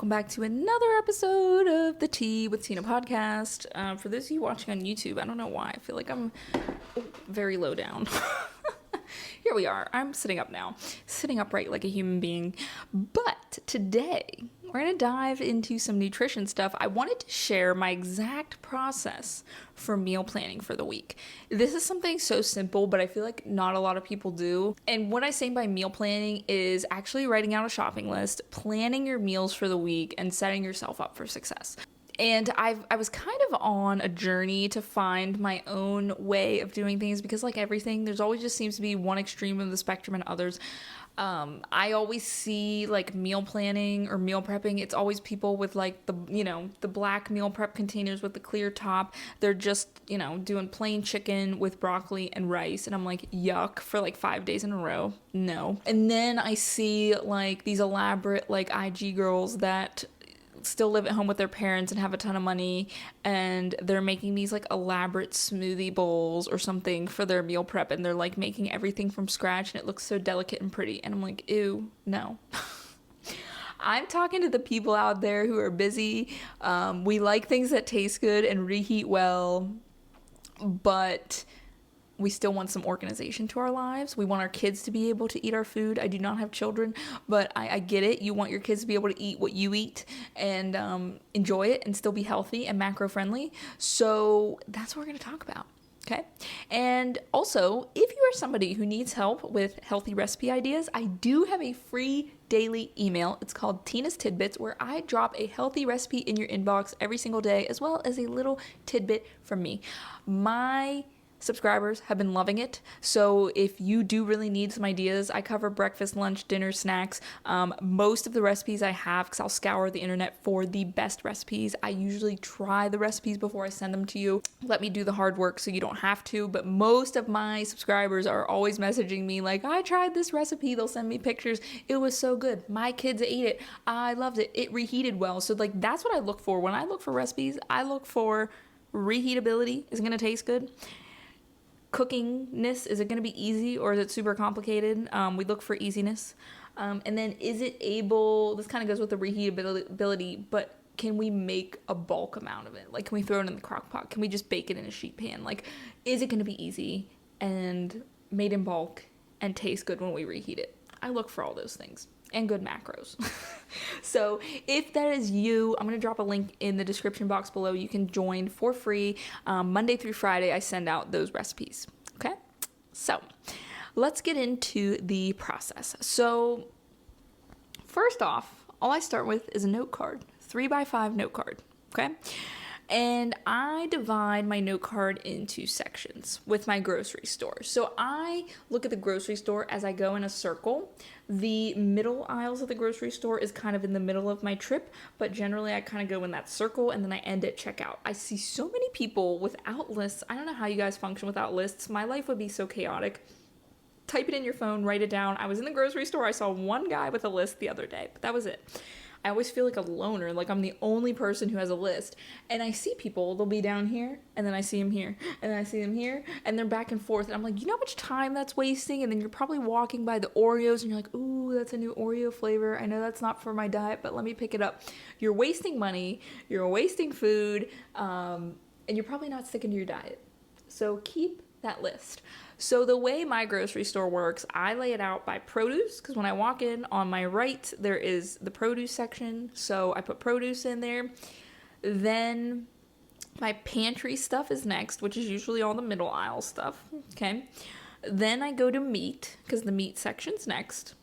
welcome back to another episode of the Tea with Tina podcast. For those of you watching on YouTube, I don't know why, I feel like I'm very low down. Here we are. I'm sitting up now, sitting upright like a human being. But today, we're going to dive into some nutrition stuff. I wanted to share my exact process for meal planning for the week. This is something so simple, but I feel like not a lot of people do. And what I say by meal planning is actually writing out a shopping list, planning your meals for the week, and setting yourself up for success. And I was kind of on a journey to find my own way of doing things because, like everything, there's always just seems to be one extreme of the spectrum and others. I always see like meal planning or meal prepping. It's always people with like the black meal prep containers with the clear top. They're just, doing plain chicken with broccoli and rice. And I'm like, yuck, for like 5 days in a row. No. And then I see like these elaborate like IG girls that still live at home with their parents and have a ton of money, and they're making these like elaborate smoothie bowls or something for their meal prep, and they're like making everything from scratch and it looks so delicate and pretty, and I'm like, ew, no. I'm talking to the people out there who are busy. We like things that taste good and reheat well, but we still want some organization to our lives. We want our kids to be able to eat our food. I do not have children, but I get it. You want your kids to be able to eat what you eat and enjoy it and still be healthy and macro friendly. So that's what we're going to talk about. Okay. And also, if you are somebody who needs help with healthy recipe ideas, I do have a free daily email. It's called Tina's Tidbits, where I drop a healthy recipe in your inbox every single day, as well as a little tidbit from me. My subscribers have been loving it. So if you do really need some ideas, I cover breakfast, lunch, dinner, snacks. Most of the recipes I have, because I'll scour the internet for the best recipes. I usually try the recipes before I send them to you. Let me do the hard work so you don't have to. But most of my subscribers are always messaging me like, I tried this recipe. They'll send me pictures. It was so good. My kids ate it. I loved it. It reheated well. So like that's what I look for. When I look for recipes, I look for reheatability. Is it going to taste good? Cookingness, is it going to be easy or is it super complicated? We look for easiness. And then is it able, this kind of goes with the reheatability, but can we make a bulk amount of it? Like, can we throw it in the crock pot? Can we just bake it in a sheet pan? Like, is it going to be easy and made in bulk and taste good when we reheat it? I look for all those things and good macros. So if that is you, I'm going to drop a link in the description box below. You can join for free. Monday through Friday, I send out those recipes. Okay? So let's get into the process. So first off, all I start with is a note card, 3x5 note card. Okay? And I divide my note card into sections with my grocery store. So I look at the grocery store as I go in a circle. The middle aisles of the grocery store is kind of in the middle of my trip, but generally I kind of go in that circle and then I end at checkout. I see so many people without lists. I don't know how you guys function without lists. My life would be so chaotic. Type it in your phone, write it down. I was in the grocery store. I saw one guy with a list the other day, but that was it. I always feel like a loner, like I'm the only person who has a list. And I see people, they'll be down here, and then I see them here, and then I see them here, and they're back and forth. And I'm like, you know how much time that's wasting? And then you're probably walking by the Oreos, and you're like, ooh, that's a new Oreo flavor. I know that's not for my diet, but let me pick it up. You're wasting money, you're wasting food, and you're probably not sticking to your diet. So keep that list. So the way my grocery store works, I lay it out by produce, because when I walk in, on my right, there is the produce section. So I put produce in there. Then my pantry stuff is next, which is usually all the middle aisle stuff. Okay. Then I go to meat, because the meat section's next.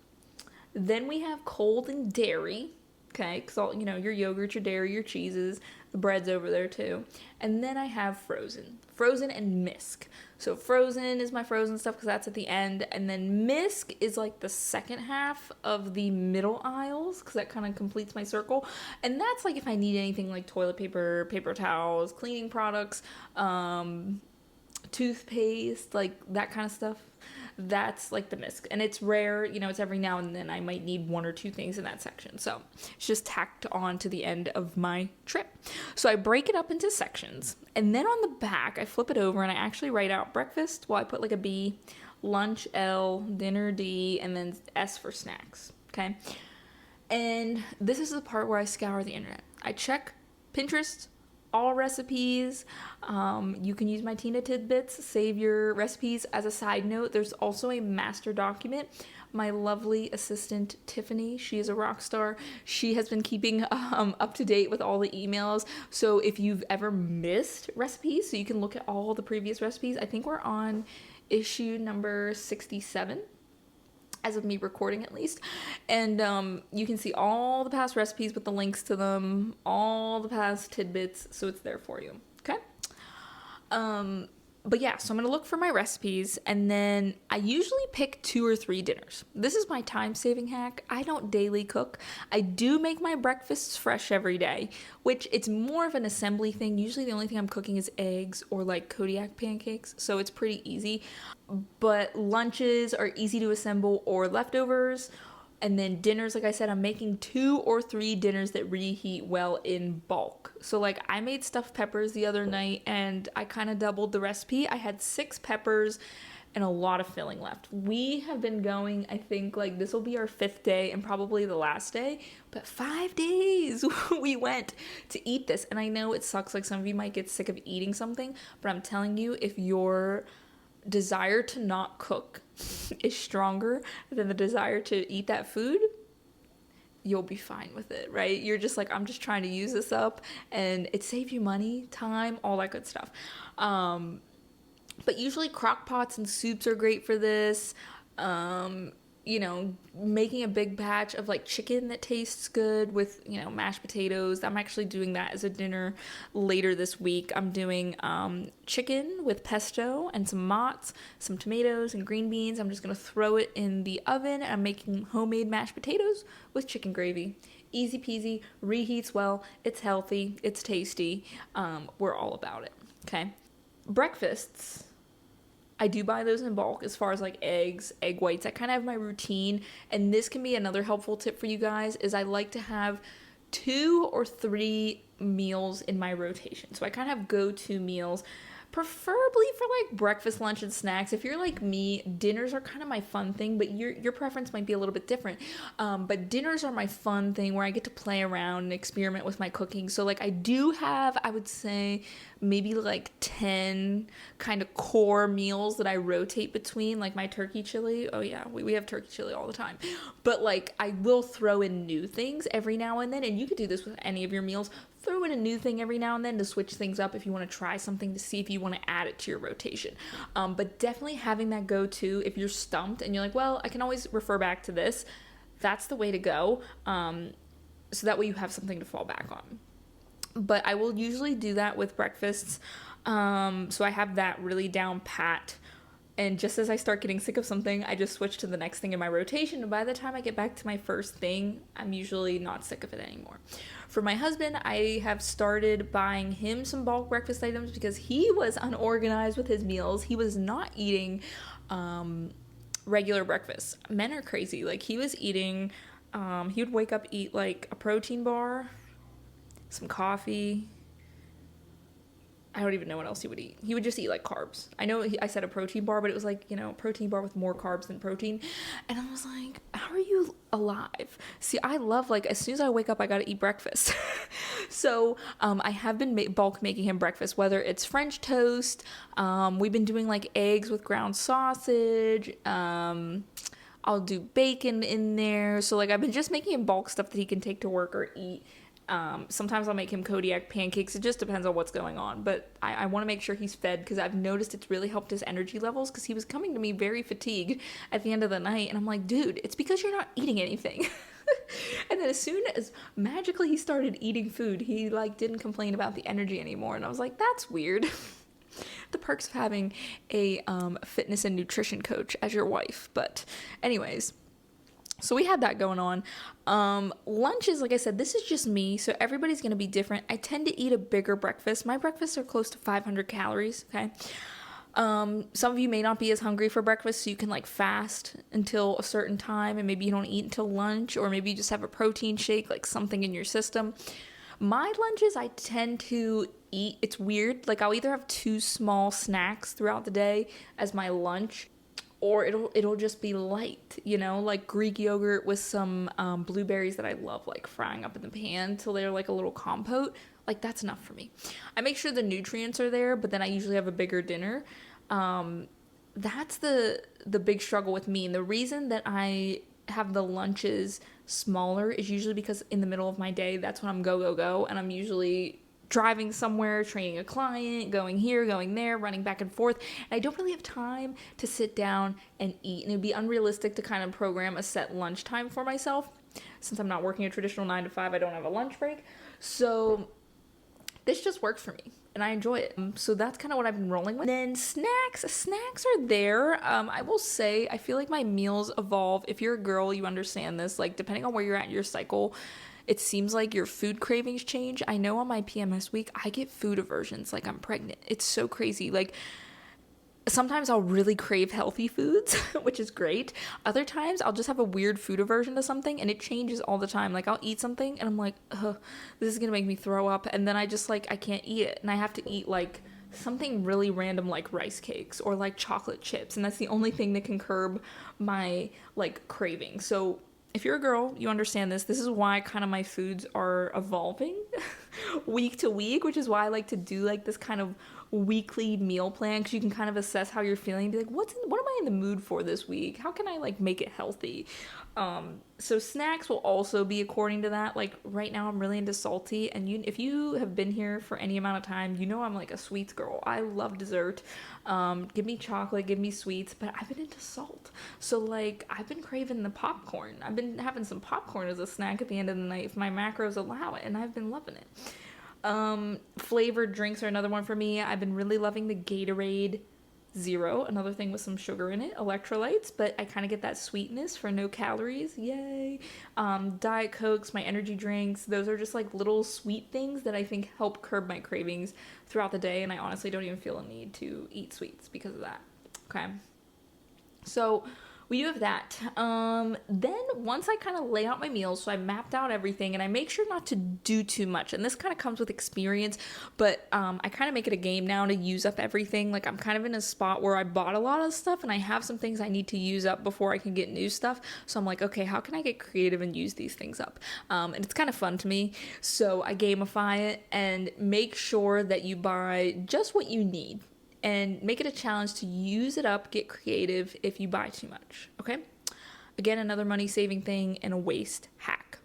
Then we have cold and dairy. Okay, because all, your yogurt, your dairy, your cheeses, the bread's over there too. And then I have frozen and misc. So frozen is my frozen stuff because that's at the end. And then misc is like the second half of the middle aisles because that kind of completes my circle. And that's like if I need anything like toilet paper, paper towels, cleaning products, toothpaste, like that kind of stuff. That's like the misc, and it's rare, it's every now and then I might need one or two things in that section, so it's just tacked on to the end of my trip. So I break it up into sections, and then on the back I flip it over and I actually write out breakfast, I put like a B, lunch L, dinner D, and then S for snacks. Okay, And this is the part where I scour the internet. I check Pinterest, all recipes. You can use my Tina tidbits, save your recipes. As a side note, there's also a master document. My lovely assistant Tiffany, she is a rock star. She has been keeping up to date with all the emails. So if you've ever missed recipes, so you can look at all the previous recipes. I think we're on issue number 67. As of me recording, at least. And you can see all the past recipes with the links to them, all the past tidbits, so it's there for you. Okay? But yeah, so I'm gonna look for my recipes, and then I usually pick 2 or 3 dinners. This is my time-saving hack. I don't daily cook. I do make my breakfasts fresh every day, which it's more of an assembly thing. Usually the only thing I'm cooking is eggs or like Kodiak pancakes, so it's pretty easy. But lunches are easy to assemble or leftovers. And then dinners, like I said, I'm making 2 or 3 dinners that reheat well in bulk. So like I made stuffed peppers the other night and I kind of doubled the recipe. I had 6 peppers and a lot of filling left. We have been going, I think like this will be our 5th day and probably the last day, but 5 days we went to eat this. And I know it sucks, like some of you might get sick of eating something, but I'm telling you, if your desire to not cook is stronger than the desire to eat that food, you'll be fine with it, right? You're just like, I'm just trying to use this up, and it saves you money, time, all that good stuff. But usually crock pots and soups are great for this. You know, making a big batch of like chicken that tastes good with, you know, mashed potatoes. I'm actually doing that as a dinner later this week. I'm doing chicken with pesto and some mozz, some tomatoes and green beans. I'm just going to throw it in the oven. I'm making homemade mashed potatoes with chicken gravy. Easy peasy, reheats well, it's healthy, it's tasty. We're all about it, okay? Breakfasts, I do buy those in bulk as far as like eggs, egg whites. I kind of have my routine, and this can be another helpful tip for you guys is I like to have 2 or 3 meals in my rotation. So I kind of have go-to meals, preferably for like breakfast, lunch, and snacks. If you're like me, dinners are kind of my fun thing, but your preference might be a little bit different. But dinners are my fun thing where I get to play around and experiment with my cooking. So like I do have, I would say, maybe like 10 kind of core meals that I rotate between, like my turkey chili. Oh yeah, we have turkey chili all the time. But like I will throw in new things every now and then, and you could do this with any of your meals. Throw in a new thing every now and then to switch things up if you want to try something, to see if you want to add it to your rotation. But definitely having that go-to, if you're stumped and you're like, well, I can always refer back to this, that's the way to go. So that way you have something to fall back on. But I will usually do that with breakfasts. So I have that really down pat. And just as I start getting sick of something, I just switch to the next thing in my rotation. And by the time I get back to my first thing, I'm usually not sick of it anymore. For my husband, I have started buying him some bulk breakfast items because he was unorganized with his meals. He was not eating regular breakfast. Men are crazy. Like he was eating, he would wake up, eat like a protein bar, some coffee. I don't even know what else he would eat. He would just eat like carbs. I know I said a protein bar, but it was like, you know, a protein bar with more carbs than protein. And I was like, how are you alive? See, I love, like, as soon as I wake up, I got to eat breakfast. So I have been bulk making him breakfast, whether it's French toast. We've been doing like eggs with ground sausage. I'll do bacon in there. So like I've been just making him bulk stuff that he can take to work or eat. Sometimes I'll make him Kodiak pancakes. It just depends on what's going on. But I want to make sure he's fed because I've noticed it's really helped his energy levels because he was coming to me very fatigued at the end of the night. And I'm like, dude, it's because you're not eating anything. And then as soon as magically he started eating food, he like didn't complain about the energy anymore. And I was like, that's weird. The perks of having a fitness and nutrition coach as your wife. But anyways, so we had that going on. Lunches, like I said, this is just me, so everybody's going to be different. I tend to eat a bigger breakfast. My breakfasts are close to 500 calories, okay? Some of you may not be as hungry for breakfast, so you can like fast until a certain time, and maybe you don't eat until lunch, or maybe you just have a protein shake, like something in your system. My lunches, I tend to eat, it's weird, like I'll either have 2 small snacks throughout the day as my lunch, or it'll just be light, like Greek yogurt with some blueberries that I love, like frying up in the pan till they're like a little compote. Like, that's enough for me. I make sure the nutrients are there, but then I usually have a bigger dinner. That's the big struggle with me. And the reason that I have the lunches smaller is usually because in the middle of my day, that's when I'm go, and I'm usually driving somewhere, training a client, going here, going there, running back and forth. And I don't really have time to sit down and eat. And it would be unrealistic to kind of program a set lunchtime for myself. Since I'm not working a traditional 9 to 5, I don't have a lunch break. So this just works for me and I enjoy it. So that's kind of what I've been rolling with. And then snacks are there. I will say, I feel like my meals evolve. If you're a girl, you understand this. Like, depending on where you're at in your cycle, it seems like your food cravings change. I know on my PMS week, I get food aversions like I'm pregnant. It's so crazy. Like, sometimes I'll really crave healthy foods, which is great. Other times I'll just have a weird food aversion to something, and it changes all the time. Like, I'll eat something and I'm like, this is gonna make me throw up, and then I just like, I can't eat it, and I have to eat like something really random like rice cakes or like chocolate chips, and that's the only thing that can curb my like craving. So if you're a girl, you understand this. This is why kind of my foods are evolving week to week, which is why I like to do like this kind of weekly meal plan, because you can kind of assess how you're feeling and be like, what am I in the mood for this week? How can I like make it healthy? So snacks will also be according to that. Like, right now I'm really into salty, and if you have been here for any amount of time, I'm like a sweets girl. I love dessert. Give me chocolate, give me sweets, but I've been into salt. So like, I've been craving the popcorn. I've been having some popcorn as a snack at the end of the night if my macros allow it, and I've been loving it. Flavored drinks are another one for me. I've been really loving the Gatorade Zero, another thing with some sugar in it, electrolytes, but I kind of get that sweetness for no calories. Yay. Diet Cokes, my energy drinks, those are just like little sweet things that I think help curb my cravings throughout the day, and I honestly don't even feel a need to eat sweets because of that. Okay. So we do have that. Then once I kind of lay out my meals, so I mapped out everything, and I make sure not to do too much. And this kind of comes with experience, but I kind of make it a game now to use up everything. Like, I'm kind of in a spot where I bought a lot of stuff, and I have some things I need to use up before I can get new stuff. So I'm like, okay, how can I get creative and use these things up? And it's kind of fun to me. So I gamify it and make sure that you buy just what you need, and make it a challenge to use it up, get creative if you buy too much, okay? Again, another money-saving thing and a waste hack.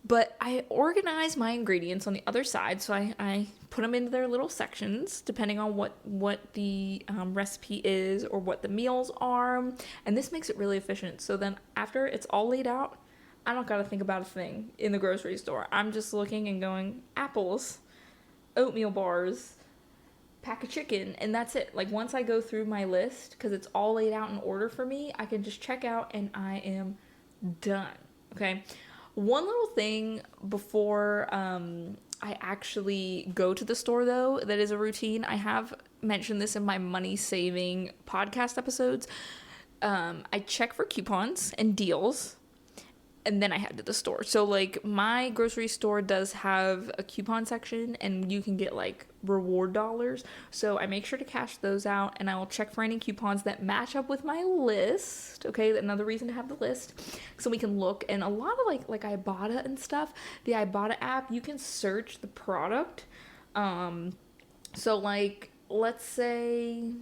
But I organize my ingredients on the other side, so I put them into their little sections, depending on what the recipe is or what the meals are, and this makes it really efficient. So then after it's all laid out, I don't gotta think about a thing in the grocery store. I'm just looking and going, apples, oatmeal bars, pack of chicken, and that's it. Like, once I go through my list, because it's all laid out in order for me, I can just check out and I am done. Okay. One little thing before I actually go to the store, though, that is a routine. I have mentioned this in my money saving podcast episodes. I check for coupons and deals, and then I head to the store. So like, my grocery store does have a coupon section, and you can get like reward dollars. So I make sure to cash those out, and I will check for any coupons that match up with my list. Okay, another reason to have the list, so we can look. And a lot of like Ibotta and stuff, the Ibotta app, you can search the product. So like, let's say,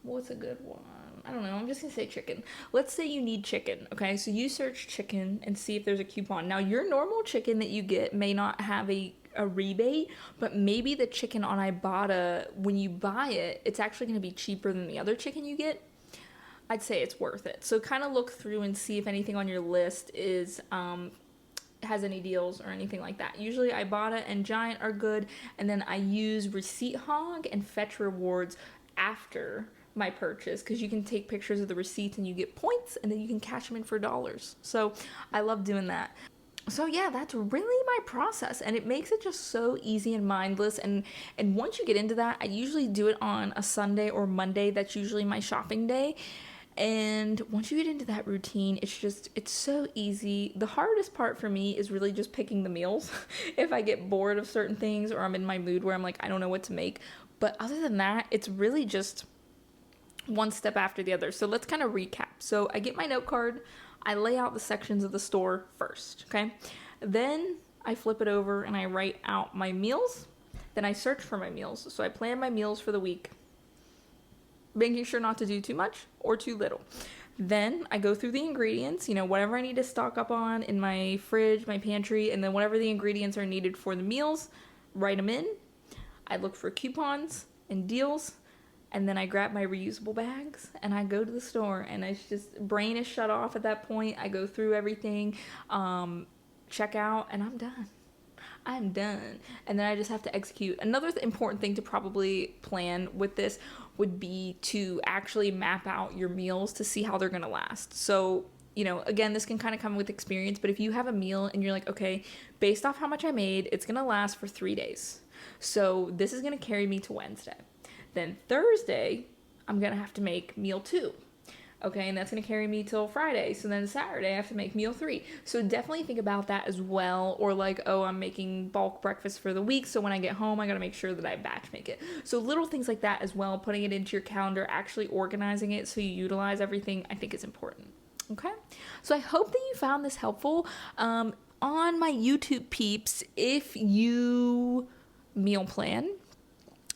what's a good one? I don't know, I'm just gonna say chicken. Let's say you need chicken, okay? So you search chicken and see if there's a coupon. Now, your normal chicken that you get may not have a rebate, but maybe the chicken on Ibotta, when you buy it, it's actually gonna be cheaper than the other chicken you get. I'd say it's worth it. So kind of look through and see if anything on your list is has any deals or anything like that. Usually Ibotta and Giant are good, and then I use Receipt Hog and Fetch Rewards after my purchase, because you can take pictures of the receipts and you get points, and then you can cash them in for dollars. So I love doing that. So yeah, that's really my process, and it makes it just so easy and mindless. And once you get into that, I usually do it on a Sunday or Monday. That's usually my shopping day. And once you get into that routine, it's so easy. The hardest part for me is really just picking the meals. If I get bored of certain things, or I'm in my mood where I'm like, I don't know what to make. But other than that, it's really just one step after the other. So let's kind of recap. So I get my note card, I lay out the sections of the store first, okay? Then I flip it over and I write out my meals. Then I search for my meals. So I plan my meals for the week, making sure not to do too much or too little. Then I go through the ingredients, whatever I need to stock up on in my fridge, my pantry, and then whatever the ingredients are needed for the meals, write them in. I look for coupons and deals, and then I grab my reusable bags and I go to the store, and it's just, brain is shut off at that point. I go through everything, check out, and I'm done. I'm done. And then I just have to execute. Another important thing to probably plan with this would be to actually map out your meals to see how they're going to last. So, again, this can kind of come with experience, but if you have a meal and you're like, okay, based off how much I made, it's going to last for 3 days. So this is going to carry me to Wednesday. Then Thursday, I'm going to have to make meal 2. Okay, and that's going to carry me till Friday. So then Saturday, I have to make meal 3. So definitely think about that as well. Or like, oh, I'm making bulk breakfast for the week, so when I get home, I got to make sure that I batch make it. So little things like that as well, putting it into your calendar, actually organizing it so you utilize everything, I think is important. Okay, so I hope that you found this helpful. On my YouTube peeps, if you meal plan,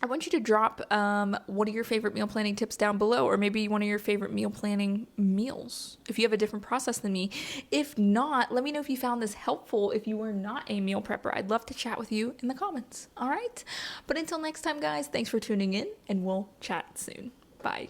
I want you to drop one of your favorite meal planning tips down below, or maybe one of your favorite meal planning meals, if you have a different process than me. If not, let me know if you found this helpful. If you were not a meal prepper, I'd love to chat with you in the comments. All right? But until next time, guys, thanks for tuning in, and we'll chat soon. Bye.